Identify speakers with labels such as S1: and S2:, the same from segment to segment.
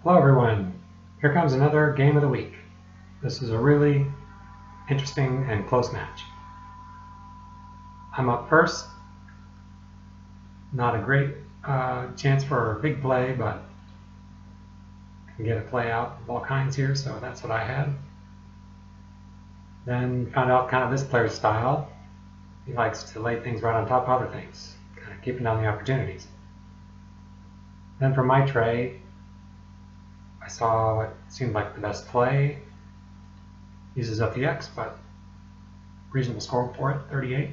S1: Hello everyone, here comes another game of the week. This is a really interesting and close match. I'm up first, not a great chance for a big play, but I can get a play out of all kinds here, so that's what I had. Then found out kind of this player's style. He likes to lay things right on top of other things, kind of keeping down the opportunities. Then for my tray, I saw what seemed like the best play. Uses up the X, but reasonable score for it, 38.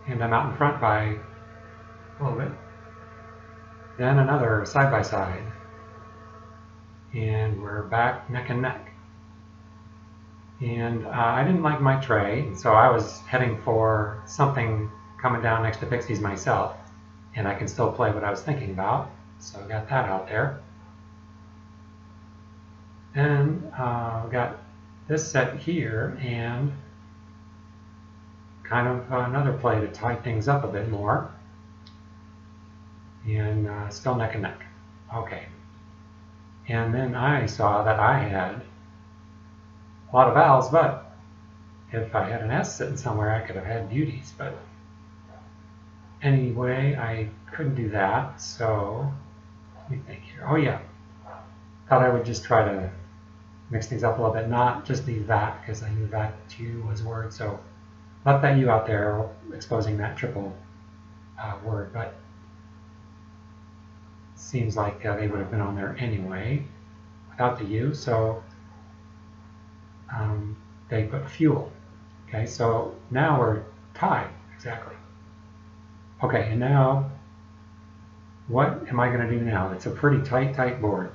S1: And I'm out in front by a little bit. Then another side-by-side. And we're back neck and neck. And I didn't like my tray, so I was heading for something coming down next to Pixies myself. And I can still play what I was thinking about, so I got that out there. Then we got this set here, and kind of another play to tie things up a bit more. And still neck and neck. Okay. And then I saw that I had a lot of vowels, but if I had an S sitting somewhere, I could have had beauties. But anyway, I couldn't do that, so let me think here. Oh yeah, thought I would just try to mix things up a little bit, not just leave that, because I knew that U was a word, so left that U out there, exposing that triple word, but seems like they would have been on there anyway without the U, so they put fuel. Okay, so now we're tied, exactly. Okay, and now what am I going to do now? It's a pretty tight board.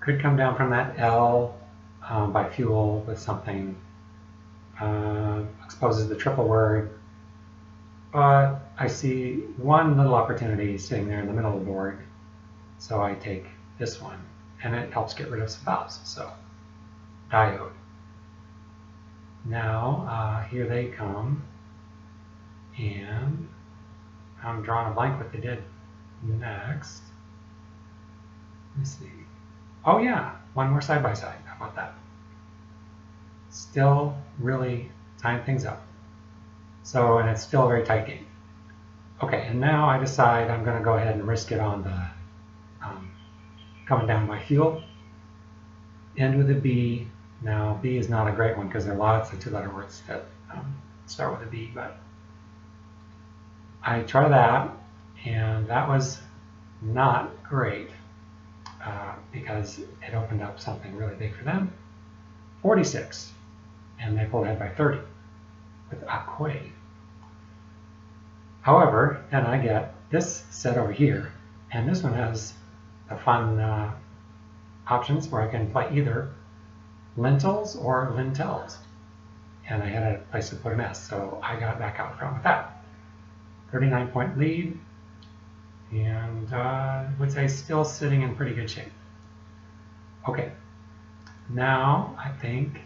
S1: Could come down from that L by fuel with something, exposes the triple word, but I see one little opportunity sitting there in the middle of the board, so I take this one, and it helps get rid of some vowels, so diode. Now here they come, and I'm drawing a blank what they did next. Let me see. Oh yeah, one more side by side. How about that? Still really tying things up. So, and it's still a very tight game. Okay, and now I decide I'm going to go ahead and risk it on the coming down by fuel. End with a B. Now, B is not a great one because there are lots of two-letter words that start with a B, but I try that, and that was not great. Because it opened up something really big for them. 46, and they pulled ahead by 30 with acque. However, then I get this set over here, and this one has the fun options where I can play either lentils or lentels, and I had a place to put an S, so I got back out front with that. 39-point lead, and I would say still sitting in pretty good shape. Okay, now I think,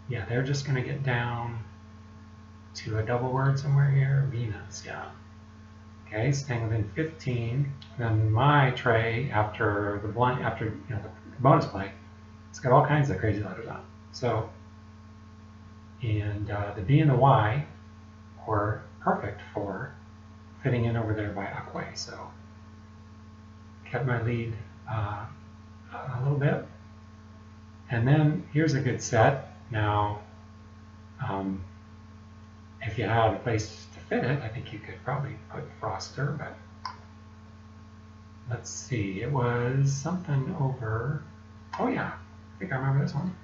S1: yeah, they're just going to get down to a double word somewhere here, Venus, yeah. Okay, staying within 15. Then my tray, after the the bonus play, it's got all kinds of crazy letters on it. So, and the B and the Y were perfect for fitting in over there by acque, so kept my lead a little bit. And then here's a good set. Now, if you had a place to fit it, I think you could probably put Froster, but let's see, it was something over, oh yeah, I think I remember this one.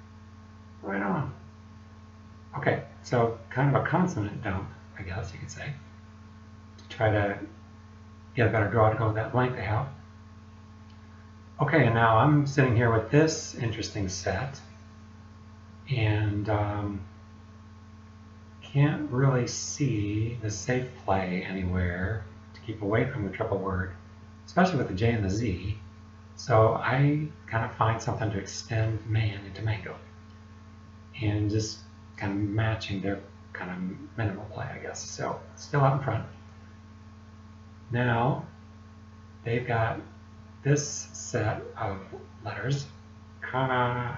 S1: Right on. Okay, so kind of a consonant dump, I guess you could say, to try to get a better draw to go with that blank they have. Okay, and now I'm sitting here with this interesting set, and can't really see the safe play anywhere to keep away from the triple word, especially with the J and the Z. So I kind of find something to extend man into mango, and just kind of matching their kind of minimal play, I guess. So still out in front. Now they've got this set of letters kind of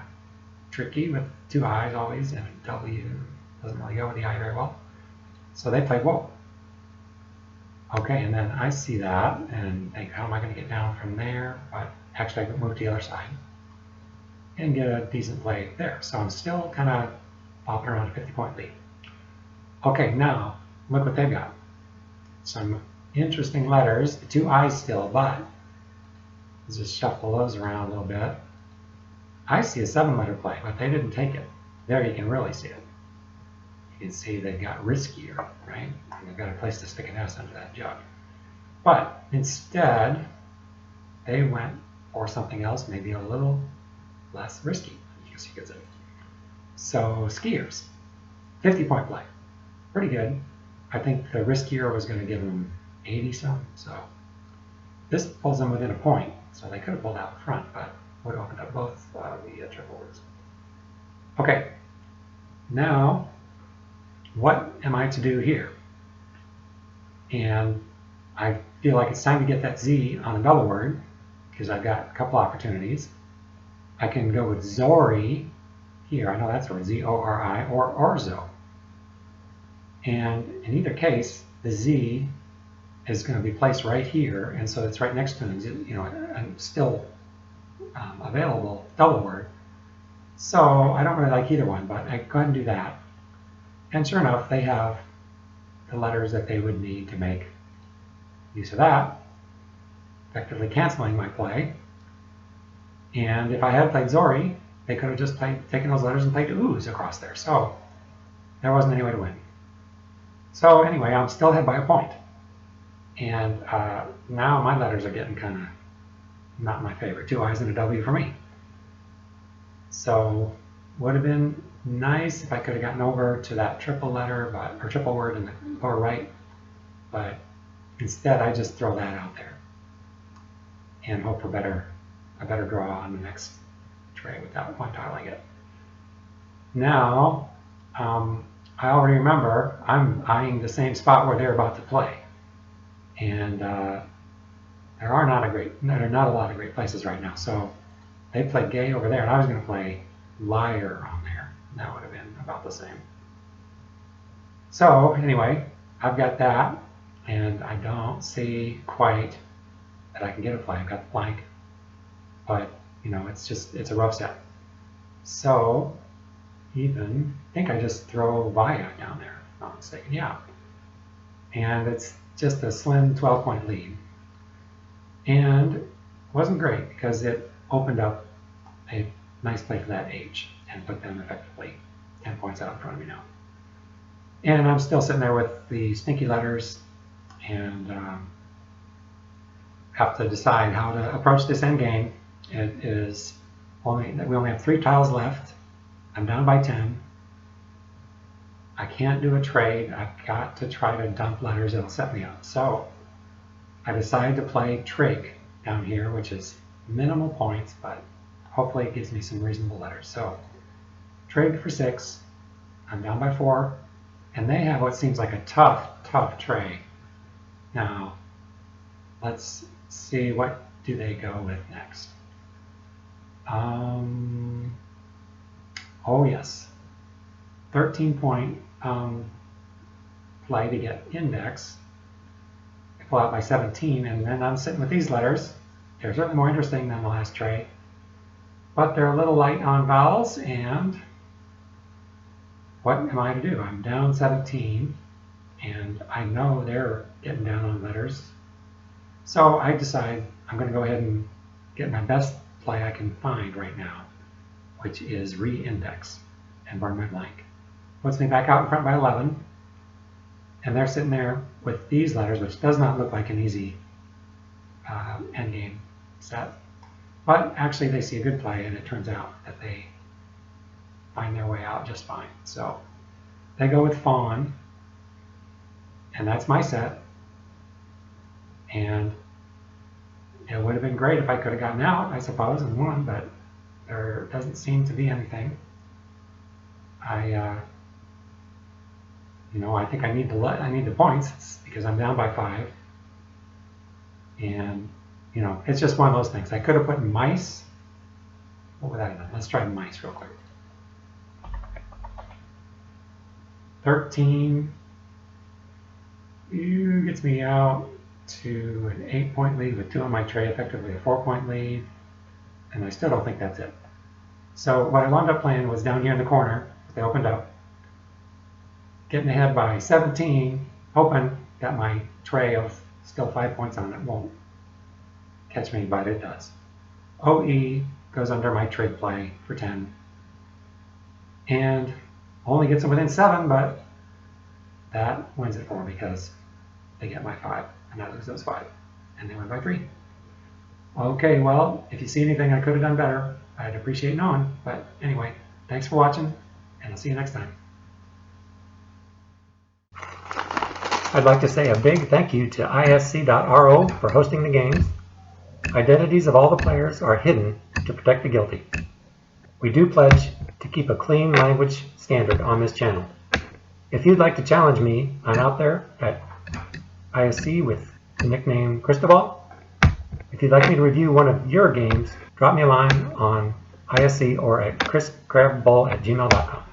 S1: tricky with two I's always, and a W doesn't really go with the I very well. So they played whoa. Okay, and then I see that and think, how am I going to get down from there? But actually I can move to the other side and get a decent play there. So I'm still kind of bopping around a 50-point lead. Okay, now look what they've got. Some interesting letters, the two I's still, but let's just shuffle those around a little bit. I see a 7-letter play, but they didn't take it. There you can really see it. You can see they've got riskier, right? And they've got a place to stick an S under that jug. But instead, they went for something else, maybe a little less risky, I guess you could say. So skiers, 50-point play, pretty good. I think the riskier was going to give them 80-some, so this pulls them within a point. So they could have pulled out in front, but would have opened up both the triple words. Okay, now what am I to do here? And I feel like it's time to get that Z on a double word because I've got a couple opportunities. I can go with Zori here. I know that's word, Z-O-R-I, or Orzo. And in either case, the Z is going to be placed right here, and so it's right next to an, you know, and still available double word. So I don't really like either one, but I go ahead and do that. And sure enough, they have the letters that they would need to make use of that, effectively canceling my play. And if I had played Zori, they could have just taken those letters and played ooze across there. So there wasn't any way to win. So anyway, I'm still ahead by a point. And now my letters are getting kind of not my favorite. 2 I's and a W for me. So would have been nice if I could have gotten over to that triple letter, or triple word in the lower right. But instead, I just throw that out there and hope for a better draw on the next tray without one tiling it. Now, I already remember I'm eyeing the same spot where they're about to play. And there are not a lot of great places right now. So they played gay over there, and I was going to play liar on there. That would have been about the same. So anyway, I've got that, and I don't see quite that I can get a play. I've got the blank, but you know, it's a rough set. So even I think I just throw Via down there, if I'm not mistaken. Yeah, and it's just a slim 12-point lead, and it wasn't great because it opened up a nice play for that H and put them effectively 10 points out in front of me now. And I'm still sitting there with the stinky letters and have to decide how to approach this end game. It is we only have 3 tiles left. I'm down by 10. I can't do a trade. I've got to try to dump letters that'll set me up. So I decided to play trig down here, which is minimal points, but hopefully it gives me some reasonable letters. So trig for 6. I'm down by 4. And they have what seems like a tough tray. Now, let's see, what do they go with next? Oh yes, 13-point play to get index. I pull out by 17, and then I'm sitting with these letters. They're certainly more interesting than the last tray, but they're a little light on vowels, and what am I to do? I'm down 17, and I know they're getting down on letters. So I decide I'm going to go ahead and get my best play I can find right now, which is re-index and burn my blank. Puts me back out in front by 11, and they're sitting there with these letters, which does not look like an easy endgame set. But actually they see a good play, and it turns out that they find their way out just fine. So they go with fawn, and that's my set. And it would have been great if I could have gotten out, I suppose, and won, but there doesn't seem to be anything. I think I need the points because I'm down by 5, and you know, it's just one of those things. I could have put mice. What would that have been? Let's try mice real quick. 13 gets me out to an 8-point lead with 2 on my tray, effectively a 4-point lead, and I still don't think that's it. So what I wound up playing was down here in the corner, they opened up, getting ahead by 17, hoping that my tray of still 5 points on it won't catch me, but it does. OE goes under my trig play for 10, and only gets them within 7, but that wins it for me because they get my 5, and I lose those 5, and they win by 3. Okay, well, if you see anything I could have done better, I'd appreciate knowing. But anyway, thanks for watching, and I'll see you next time. I'd like to say a big thank you to isc.ro for hosting the games. Identities of all the players are hidden to protect the guilty. We do pledge to keep a clean language standard on this channel. If you'd like to challenge me, I'm out there at ISC with the nickname Cristobal. If you'd like me to review one of your games, drop me a line on ISC or at chriscrabball@gmail.com.